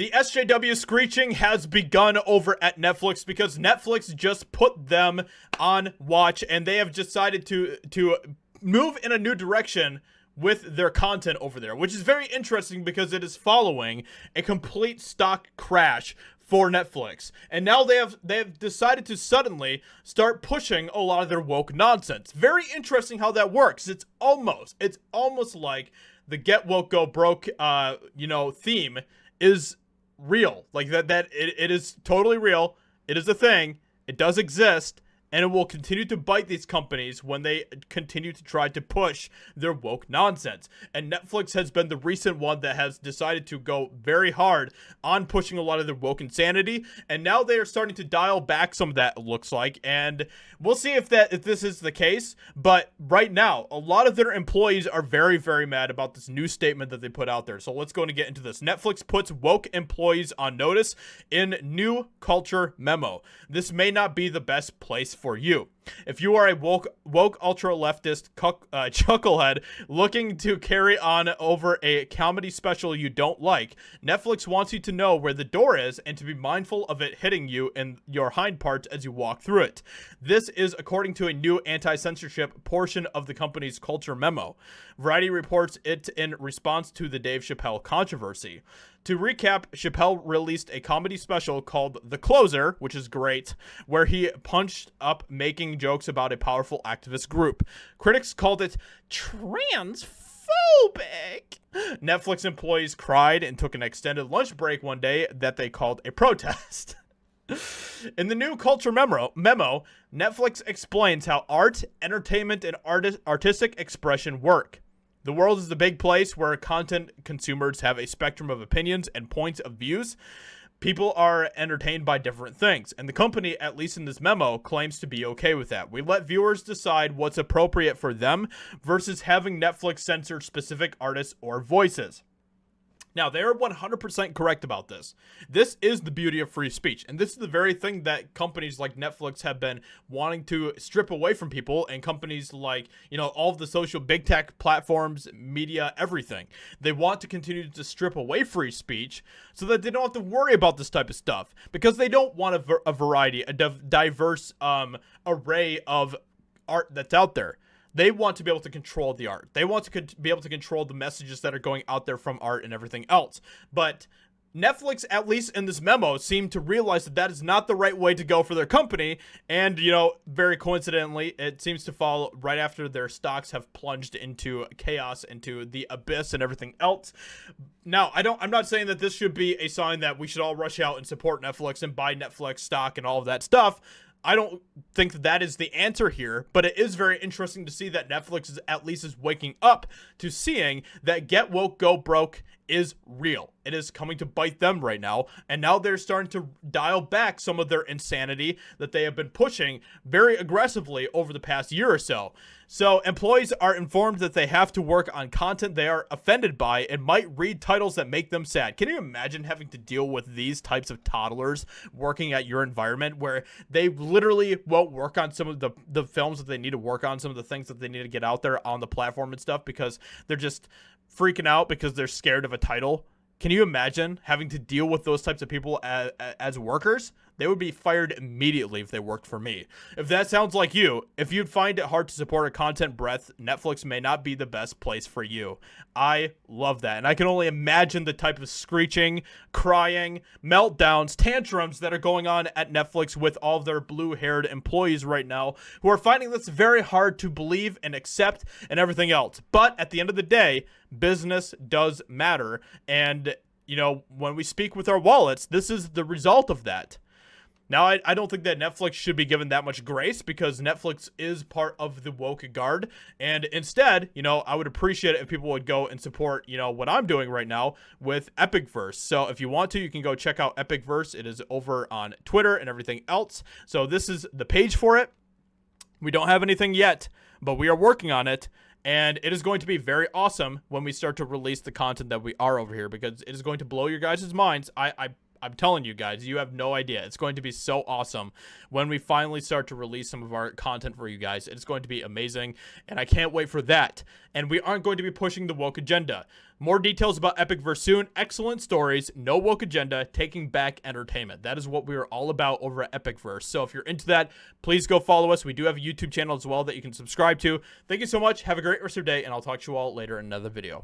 The SJW screeching has begun over at Netflix because Netflix just put them on watch, and they have decided to move in a new direction with their content over there, which is very interesting because it is following a complete stock crash for Netflix. And now they have decided to suddenly start pushing a lot of their woke nonsense. Very interesting how that works. It's almost like the Get Woke Go Broke theme is real. Like that it is totally real. It is a thing. It does exist. And it will continue to bite these companies when they continue to try to push their woke nonsense. And Netflix has been the recent one that has decided to go very hard on pushing a lot of their woke insanity. And now they are starting to dial back some of that, it looks like. And we'll see if this is the case. But right now, a lot of their employees are very, very mad about this new statement that they put out there. So let's go and get into this. Netflix puts woke employees on notice in new culture memo. This may not be the best place for you. If you are a woke ultra-leftist chucklehead looking to carry on over a comedy special you don't like, Netflix wants you to know where the door is and to be mindful of it hitting you in your hind parts as you walk through it. This is according to a new anti-censorship portion of the company's culture memo. Variety reports it in response to the Dave Chappelle controversy. To recap, Chappelle released a comedy special called The Closer, which is great, where he punched up making jokes about a powerful activist group. Critics called it transphobic. Netflix employees cried and took an extended lunch break one day that they called a protest. In the new culture memo, Netflix explains how art, entertainment, and artistic expression work. The world is the big place where content consumers have a spectrum of opinions and points of views. People are entertained by different things, and the company, at least in this memo, claims to be okay with that. We let viewers decide what's appropriate for them versus having Netflix censor specific artists or voices. Now, they are 100% correct about this. This is the beauty of free speech, and this is the very thing that companies like Netflix have been wanting to strip away from people, and companies like, all of the social big tech platforms, media, everything. They want to continue to strip away free speech so that they don't have to worry about this type of stuff, because they don't want a variety, a diverse array of art that's out there. They want to be able to control the art. They want to be able to control the messages that are going out there from art and everything else. But Netflix, at least in this memo, seemed to realize that that is not the right way to go for their company. And, very coincidentally, it seems to fall right after their stocks have plunged into chaos, into the abyss and everything else. Now, I'm not saying that this should be a sign that we should all rush out and support Netflix and buy Netflix stock and all of that stuff. I don't think that is the answer here, but it is very interesting to see that Netflix is waking up to seeing that Get Woke Go Broke is real. It is coming to bite them right now, and now they're starting to dial back some of their insanity that they have been pushing very aggressively over the past year or so. So employees are informed that they have to work on content they are offended by and might read titles that make them sad. Can you imagine having to deal with these types of toddlers working at your environment where they literally won't work on some of the films that they need to work on, some of the things that they need to get out there on the platform and stuff because they're just freaking out because they're scared of a title? Can you imagine having to deal with those types of people as workers? They would be fired immediately if they worked for me. If that sounds like you, if you'd find it hard to support a content breadth, Netflix may not be the best place for you. I love that. And I can only imagine the type of screeching, crying, meltdowns, tantrums that are going on at Netflix with all of their blue-haired employees right now who are finding this very hard to believe and accept and everything else. But at the end of the day, business does matter. And, when we speak with our wallets, this is the result of that. Now, I don't think that Netflix should be given that much grace because Netflix is part of the woke guard. And instead, I would appreciate it if people would go and support, what I'm doing right now with Epicverse. So if you want to, you can go check out Epicverse. It is over on Twitter and everything else. So this is the page for it. We don't have anything yet, but we are working on it. And it is going to be very awesome when we start to release the content that we are over here because it is going to blow your guys' minds. I'm telling you guys, you have no idea. It's going to be so awesome when we finally start to release some of our content for you guys. It's going to be amazing, and I can't wait for that. And we aren't going to be pushing the woke agenda. More details about Epicverse soon. Excellent stories, no woke agenda, taking back entertainment. That is what we are all about over at Epicverse. So if you're into that, please go follow us. We do have a YouTube channel as well that you can subscribe to. Thank you so much. Have a great rest of your day, and I'll talk to you all later in another video.